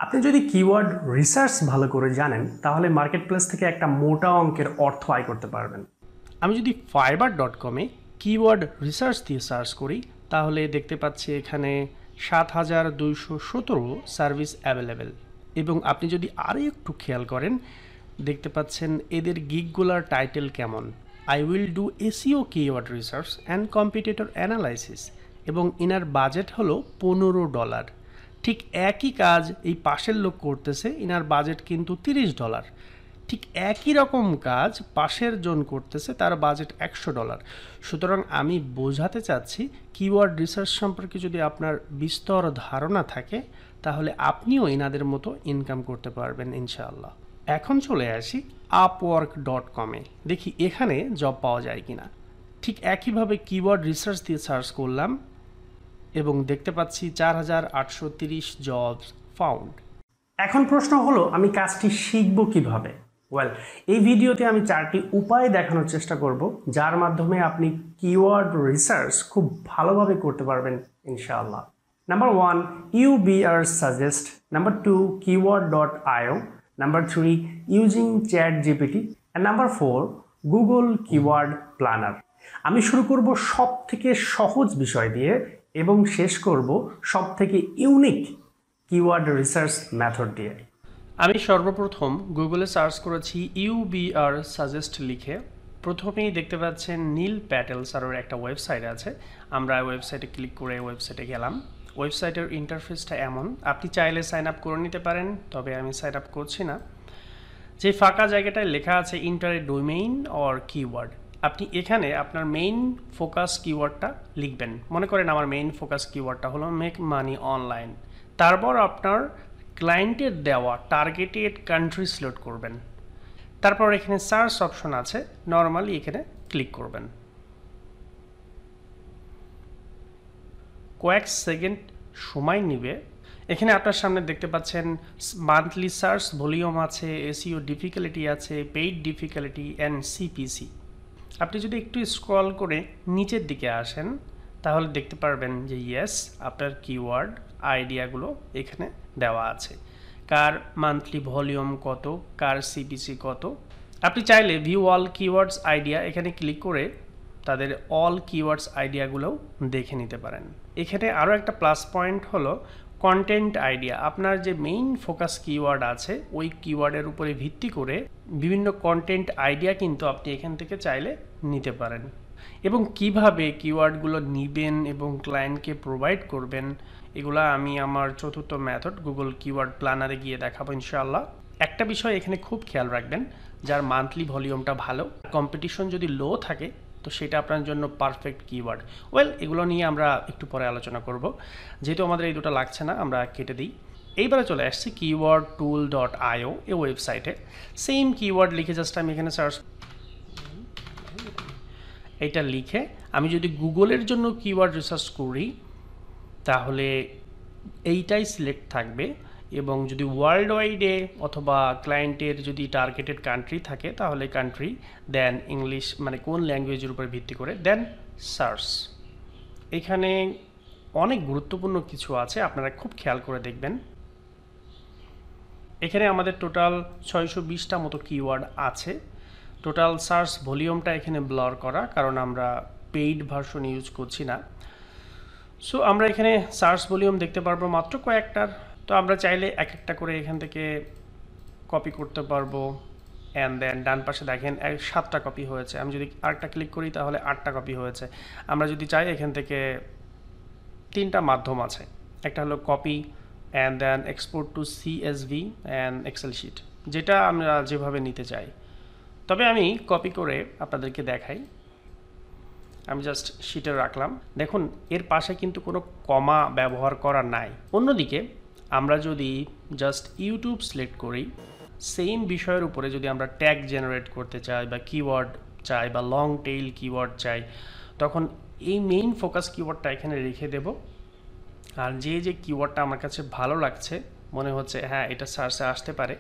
আপনি যদি keyword research ভালো করে জানেন তাহলে মার্কেটপ্লেস থেকে একটা মোটা অঙ্কের অর্থ আয় করতে পারবেন। আমি যদি fiverr.com-এ কিওয়ার্ড রিসার্চ দিয়ে সার্চ করি তাহলে দেখতে পাচ্ছি এখানে ৭,২১৭ সার্ভিস অ্যাভেলেবেল। এবং আপনি যদি আরও একটু খেয়াল করেন দেখতে পাচ্ছেন এদের গিগগুলার টাইটেল কেমন, I will do SEO keyword research and competitor analysis, এবং ইনার বাজেট হলো $15। ঠিক একই কাজ এই পাশের লোক করতেছে, ইনার বাজেট কিন্তু $30। ঠিক একই রকম কাজ পাশের জন করতেছে, তার বাজেট $100। সুতরাং আমি বোঝাতে চাচ্ছি কিওয়ার্ড রিসার্চ সম্পর্কে যদি আপনার বিস্তর ধারণা থাকে তাহলে আপনিও ইনাদের মতো ইনকাম করতে পারবেন ইনশাআল্লাহ। এখন চলে আসি upwork.com-এ, দেখি এখানে জব পাওয়া যায় কিনা। ঠিক একইভাবে কিওয়ার্ড রিসার্চ দিয়ে সার্চ করলাম এবং দেখতে পাচ্ছি 4,830 জবস ফাউন্ড। এখন প্রশ্ন হলো আমি কাজটি শিখব কিভাবে? এই ভিডিওতে আমি 4টি উপায় দেখানোর চেষ্টা করব যার মাধ্যমে আপনি কিওয়ার্ড রিসার্চ খুব ভালোভাবে করতে পারবেন ইনশাআল্লাহ। Number 1, Ubersuggest. Number 2, keyword.io. Number 3, using ChatGPT. And number 4, Google Keyword Planner. আমি শুরু করব সব থেকে সহজ বিষয় দিয়ে এবং শেষ করব সব থেকে ইউনিক কিওয়ার্ড রিসার্চ মেথড দিয়ে। আমি সর্বপ্রথম গুগলে সার্চ করেছি Ubersuggest লিখে। প্রথমেই দেখতে পাচ্ছেন নীল প্যাটেল স্যারের একটা ওয়েবসাইট আছে। আমরা ওয়েবসাইটে ক্লিক করে ওয়েবসাইটে গেলাম। ওয়েবসাইটের ইন্টারফেসটা এমন, আপনি চাইলে সাইন আপ করে নিতে পারেন, তবে আমি সাইন আপ করছি না। যে ফাঁকা জায়গাটায় লেখা আছে inter A domain or keyword, আপনি এখানে আপনার মেইন ফোকাস কিওয়ার্ডটা লিখবেন। মনে করেন আমার মেইন ফোকাস কিওয়ার্ডটা হলো মেক মানি অনলাইন। তারপর আপনার ক্লায়েন্টের দেওয়া টার্গেটেড কান্ট্রি সিলেক্ট করবেন। তারপর এখানে সার্চ অপশন আছে, নর্মালি এখানে ক্লিক করবেন। কয়েক সেকেন্ড সময় নেবে। এখানে আপনার সামনে দেখতে পাচ্ছেন মান্থলি সার্চ ভলিউম আছে, এসইও ডিফিকাল্টি আছে, পেইড ডিফিকাল্টি অ্যান্ড সিপিসি। আপনি যদি একটু স্ক্রল করে নিচের দিকে আসেন তাহলে দেখতে পারবেন যে ইয়েস, আপনার কিওয়ার্ড আইডিয়াগুলো এখানে দেওয়া আছে, কার মান্থলি ভলিউম কত, কার সিপিসি কত। আপনি চাইলে ভিউ অল কিওয়ার্ডস আইডিয়া এখানে ক্লিক করে তাদের অল কিওয়ার্ডস আইডিয়াগুলোও দেখে নিতে পারেন। এখানে আরও একটা প্লাস পয়েন্ট হলো কন্টেন্ট আইডিয়া। আপনার যে মেইন ফোকাস কিওয়ার্ড আছে ওই কিওয়ার্ডের উপরে ভিত্তি করে বিভিন্ন কন্টেন্ট আইডিয়া কিন্তু আপনি এখান থেকে চাইলে নিতে পারেন। এবং কিভাবে কিওয়ার্ডগুলো নেবেন এবং ক্লায়েন্টকে প্রোভাইড করবেন এগুলা আমি আমার চতুর্থ মেথড গুগল কিওয়ার্ড প্ল্যানারে গিয়ে দেখাবো ইনশাআল্লাহ। একটা বিষয় এখানে খুব খেয়াল রাখবেন, যার মান্থলি ভলিউমটা ভালো, কম্পিটিশন যদি লো থাকে তো সেটা আপনার জন্য পারফেক্ট কিওয়ার্ড। এগুলো নিয়ে আমরা একটু পরে আলোচনা করব, যেহেতু আমাদের এই দুটো লাগছে না আমরা কেটে দিই। এইবারে চলে আসছি keywordtool.io এই ওয়েবসাইটে। সেম কিওয়ার্ড লিখে জাস্ট আমি এখানে সার্চ, এটা লিখে আমি যদি গুগলের জন্য কিওয়ার্ড রিসার্চ করি তাহলে এইটাই সিলেক্ট থাকবে। এবং যদি ওয়ার্ল্ড ওয়াইডে অথবা ক্লায়েন্টের যদি টার্গেটেড কান্ট্রি থাকে তাহলে কান্ট্রি, দেন ইংলিশ, মানে কোন ল্যাঙ্গুয়েজের উপর ভিত্তি করে, দেন সার্চ। এখানে অনেক গুরুত্বপূর্ণ কিছু আছে, আপনারা খুব খেয়াল করে দেখবেন। এখানে আমাদের টোটাল 620টা মতো কিওয়ার্ড আছে। টোটাল সার্চ ভলিউমটা এখানে ব্লার করা, কারণ আমরা পেইড ভার্সন ইউজ করছি না। সো আমরা এখানে সার্চ ভলিউম দেখতে পারবো মাত্র কয়েকটার। তো আমরা চাইলে এক একটা করে এখান থেকে কপি করতে পারবো। অ্যান্ড দেন ডান পাশে দেখেন 7টা কপি হয়েছে। আমি যদি আরেকটা ক্লিক করি তাহলে 8টা কপি হয়েছে। আমরা যদি চাই এখান থেকে 3টা মাধ্যম আছে, একটা হলো copy and then export to CSV and excel sheet, যেটা আমরা যেভাবে নিতে চাই। তবে আমি কপি করে আপনাদেরকে দেখাই। আমি জাস্ট শিটে রাখলাম, দেখুন এর পাশে কিন্তু কোনো কমা ব্যবহার করা নাই। অন্যদিকে আমরা যদি জাস্ট ইউটিউব সিলেক্ট করি, সেম বিষয়ের উপরে যদি আমরা ট্যাগ জেনারেট করতে চাই বা কিওয়ার্ড চাই বা লং টেইল কিওয়ার্ড চাই, তখন এই মেইন ফোকাস কিওয়ার্ডটা এখানে রেখে দেব। আর যে কিওয়ার্ডটা আমার কাছে ভালো লাগছে, মনে হচ্ছে হ্যাঁ এটা সার্চে আসতে পারে,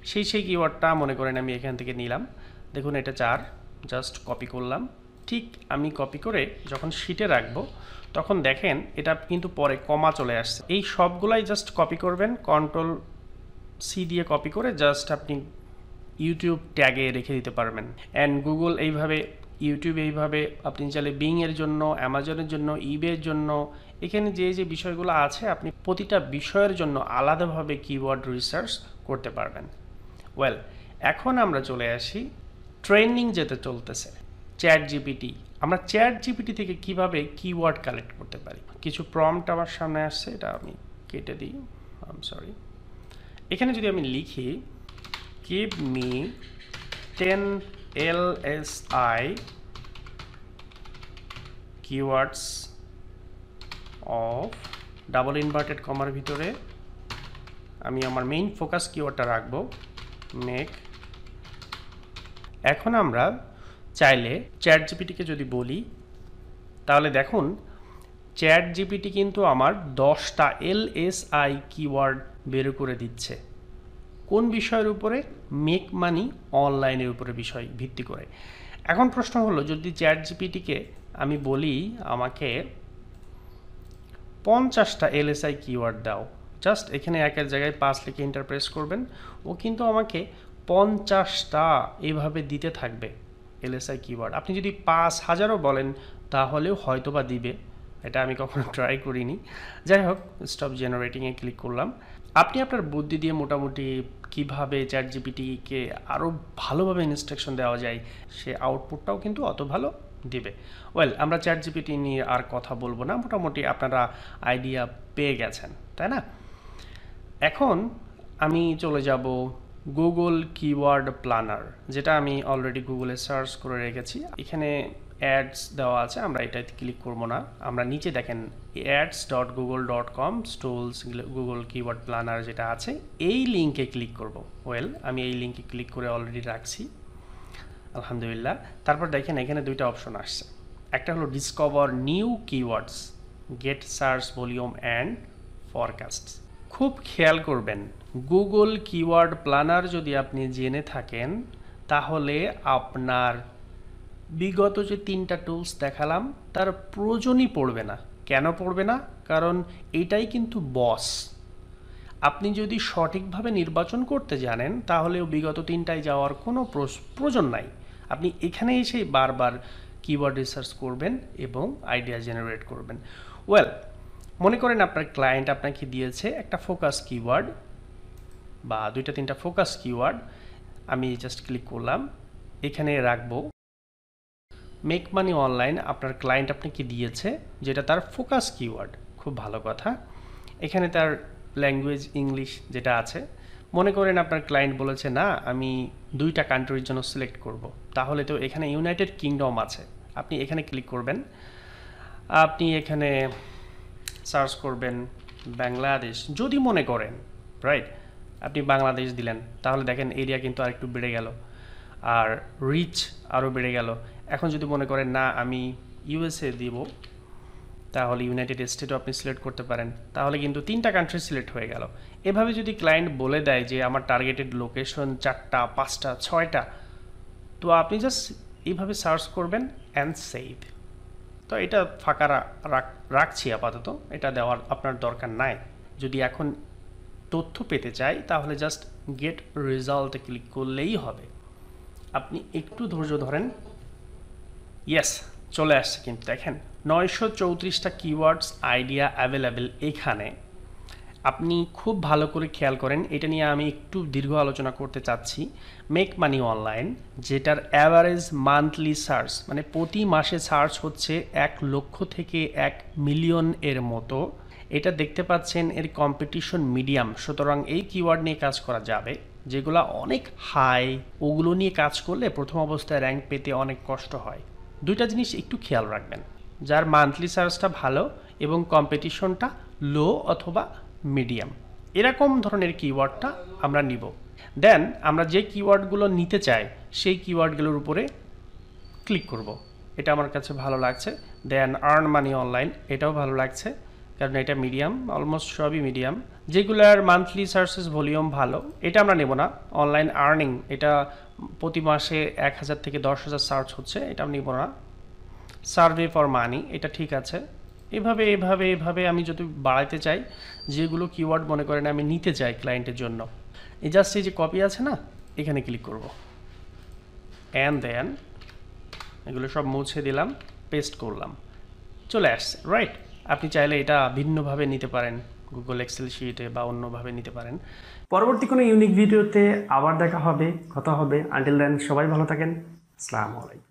সেই কিওয়ার্ডটা মনে করেন আমি এখান থেকে নিলাম। দেখুন এটা 4, জাস্ট কপি করলাম। ঠিক আমি কপি করে যখন শিটে রাখবো তখন দেখেন এটা কিন্তু পরে কমা চলে আসছে। এই সবগুলাই জাস্ট কপি করবেন, কন্ট্রোল সি দিয়ে কপি করে জাস্ট আপনি ইউটিউব ট্যাগে রেখে দিতে পারবেন। অ্যান্ড গুগল এইভাবে, ইউটিউব এইভাবে, আপনি চাইলে বিংয়ের জন্য, অ্যামাজনের জন্য, ইবের জন্য, এখানে যে যে বিষয়গুলো আছে আপনি প্রতিটা বিষয়ের জন্য আলাদাভাবে কিওয়ার্ড রিসার্চ করতে পারবেন। ওয়েল, এখন আমরা চলে আসি ট্রেনিং যেতে চলতেছে চ্যাট জিপিটি। আমরা চ্যাট জিপিটি থেকে কিভাবে কিওয়ার্ড কালেক্ট করতে পারি। কিছু প্রম্পট আমার সামনে আসছে, এটা আমি কেটে দিই, সরি। এখানে যদি আমি লিখি give me 10 LSI keywords of double inverted কমার ভিতরে আমি আমার মেইন ফোকাস কিওয়ার্ডটা রাখবো মেক। এখন আমরা চাইলে চ্যাট জিপিটিকে যদি বলি, তাহলে দেখুন চ্যাট জিপিটি কিন্তু আমার 10টা LSI কিওয়ার্ড বের করে দিচ্ছে। কোন বিষয়ের উপরে? মেক মানি অনলাইনের উপরে বিষয় ভিত্তি করে। এখন প্রশ্ন হলো, যদি চ্যাট জিপিটিকে আমি বলি আমাকে 50টা LSI কিওয়ার্ড দাও, জাস্ট এখানে একের জায়গায় 5 লিখে ইন্টারপ্রেস করবেন, ও কিন্তু আমাকে 50টা এইভাবে দিতে থাকবে LSI কিওয়ার্ড। আপনি যদি 5000ও বলেন তাহলেও হয়তো বা দিবে, এটা আমি কখনো ট্রাই করিনি। যাই হোক, স্টপ জেনারেটিংয়ে ক্লিক করলাম। আপনি আপনার বুদ্ধি দিয়ে মোটামুটি কিভাবে চ্যাট জিপিটিকে আরও ভালোভাবে ইনস্ট্রাকশন দেওয়া যায়, সে আউটপুটটাও কিন্তু অত ভালো দিবে। ওয়েল, আমরা চ্যাট জিপিটি নিয়ে আর কথা বলবো না, মোটামুটি আপনারা আইডিয়া পেয়ে গেছেন, তাই না? এখন আমি চলে যাব গুগল কিওয়ার্ড প্ল্যানার, যেটা আমি অলরেডি গুগলে সার্চ করে রেখেছি। এখানে অ্যাডস দেওয়া আছে, আমরা এটাতে ক্লিক করব না। আমরা নিচে দেখেন ads.google.com স্টুলস গুগল কিওয়ার্ড প্ল্যানার যেটা আছে, এই লিঙ্কে ক্লিক করব। ওয়েল, আমি এই লিঙ্কে ক্লিক করে অলরেডি রাখছি, আলহামদুলিল্লাহ। তারপর দেখেন এখানে দুইটা অপশন আসছে, একটা হলো discover new keywords, get search volume and forecast. খুব খেয়াল করবেন, গুগল কিওয়ার্ড প্ল্যানার যদি আপনি জেনে থাকেন তাহলে আপনার বিগত যে 3টা টুলস দেখালাম তার প্রয়োজনই পড়বে না। কেন পড়বে না? কারণ এটাই কিন্তু বস। আপনি যদি সঠিকভাবে নির্বাচন করতে জানেন তাহলেও বিগত 3টায় যাওয়ার কোনো প্রয়োজন নাই। আপনি এখানে এসেই বারবার কিওয়ার্ড রিসার্চ করবেন এবং আইডিয়া জেনারেট করবেন। ওয়েল, মনে করেন আপনার ক্লায়েন্ট আপনাকে দিয়েছে একটা ফোকাস কিওয়ার্ড বা 2-3টা ফোকাস কিওয়ার্ড, আমি জাস্ট ক্লিক করলাম, এখানে রাখবো মেক মানি অনলাইন। আপনার ক্লায়েন্ট আপনাকে দিয়েছে যেটা তার ফোকাস কিওয়ার্ড, খুব ভালো কথা। এখানে তার ল্যাঙ্গুয়েজ ইংলিশ যেটা আছে, মনে করেন আপনার ক্লায়েন্ট বলেছে না আমি 2টা কান্ট্রির জন্য সিলেক্ট করব, তাহলে তো এখানে ইউনাইটেড কিংডম আছে, আপনি এখানে ক্লিক করবেন। আপনি এখানে সার্চ করবেন বাংলাদেশ, যদি মনে করেন, রাইট, আপনি বাংলাদেশ দিলেন, তাহলে দেখেন এরিয়া কিন্তু আরেকটু বেড়ে গেল আর রিচ আরও বেড়ে গেল। এখন যদি মনে করেন না আমি ইউএসএ দিব, তাহলে ইউনাইটেড স্টেটও আপনি সিলেক্ট করতে পারেন, তাহলে কিন্তু 3টা কান্ট্রি সিলেক্ট হয়ে গেল। এভাবে যদি ক্লায়েন্ট বলে দেয় যে আমার টার্গেটেড লোকেশন 4টা, 5টা, 6টা, তো আপনি জাস্ট এইভাবে সার্চ করবেন অ্যান্ড সেভ। তো এটা ফাঁকা রাখছি আপাতত, এটা দেওয়ার আপনার দরকার নাই। যদি এখন তথ্য পেতে চাই তাহলে জাস্ট গেট রেজাল্টে ক্লিক করলেই হবে। আপনি একটু ধৈর্য ধরেন, ইয়েস চলে আসছে। কিন্তু দেখেন 934টা কিওয়ার্ডস আইডিয়া অ্যাভেলেবেল এখানে। আপনি খুব ভালো করে খেয়াল করেন, এটা নিয়ে আমি একটু দীর্ঘ আলোচনা করতে চাচ্ছি। মেক মানি অনলাইন, যেটার অ্যাভারেজ মান্থলি সার্চ মানে প্রতি মাসে সার্চ হচ্ছে 1 লক্ষ থেকে 1 মিলিয়ন এর মতো। এটা দেখতে পাচ্ছেন এর কম্পিটিশন মিডিয়াম, সুতরাং এই কিওয়ার্ড নিয়ে কাজ করা যাবে। যেগুলো অনেক হাই ওগুলো নিয়ে কাজ করলে প্রথম অবস্থায় র্যাঙ্ক পেতে অনেক কষ্ট হয়। 2টা জিনিস একটু খেয়াল রাখবেন, যার মান্থলি সার্চটা ভালো এবং কম্পিটিশনটা লো অথবা মিডিয়াম, এরকম ধরনের কিওয়ার্ডটা আমরা নিব। দেন আমরা যে কিওয়ার্ডগুলো নিতে চাই সেই কিওয়ার্ডগুলোর উপরে ক্লিক করব। এটা আমার কাছে ভালো লাগছে। দেন আর্ন মানি অনলাইন, এটাও ভালো লাগছে কারণ এটা মিডিয়াম, অলমোস্ট সবই মিডিয়াম। যেগুলার মান্থলি সার্চেস ভলিউম ভালো এটা আমরা নেব না। অনলাইন আর্নিং, এটা প্রতি মাসে 1000 থেকে 10,000 সার্চ হচ্ছে, এটা আমি নেব না। সার্ভে ফর মানি, এটা ঠিক আছে। এভাবে এভাবে এভাবে আমি যদি বাড়াইতে চাই, যেগুলো কিওয়ার্ড মনে করেন আমি নিতে চাই ক্লায়েন্টের জন্য, এই জাস্ট এই যে কপি আছে না, এখানে ক্লিক করব, অ্যান্ড দেন এগুলো সব মুছে দিলাম, পেস্ট করলাম, চলে আসছে। রাইট, আপনি চাইলে এটা ভিন্নভাবে নিতে পারেন, গুগল এক্সেল শিটে বা অন্যভাবে নিতে পারেন। পরবর্তী কোনো ইউনিক ভিডিওতে আবার দেখা হবে, কথা হবে। আনটিল দেন সবাই ভালো থাকেন। আসসালামু আলাইকুম।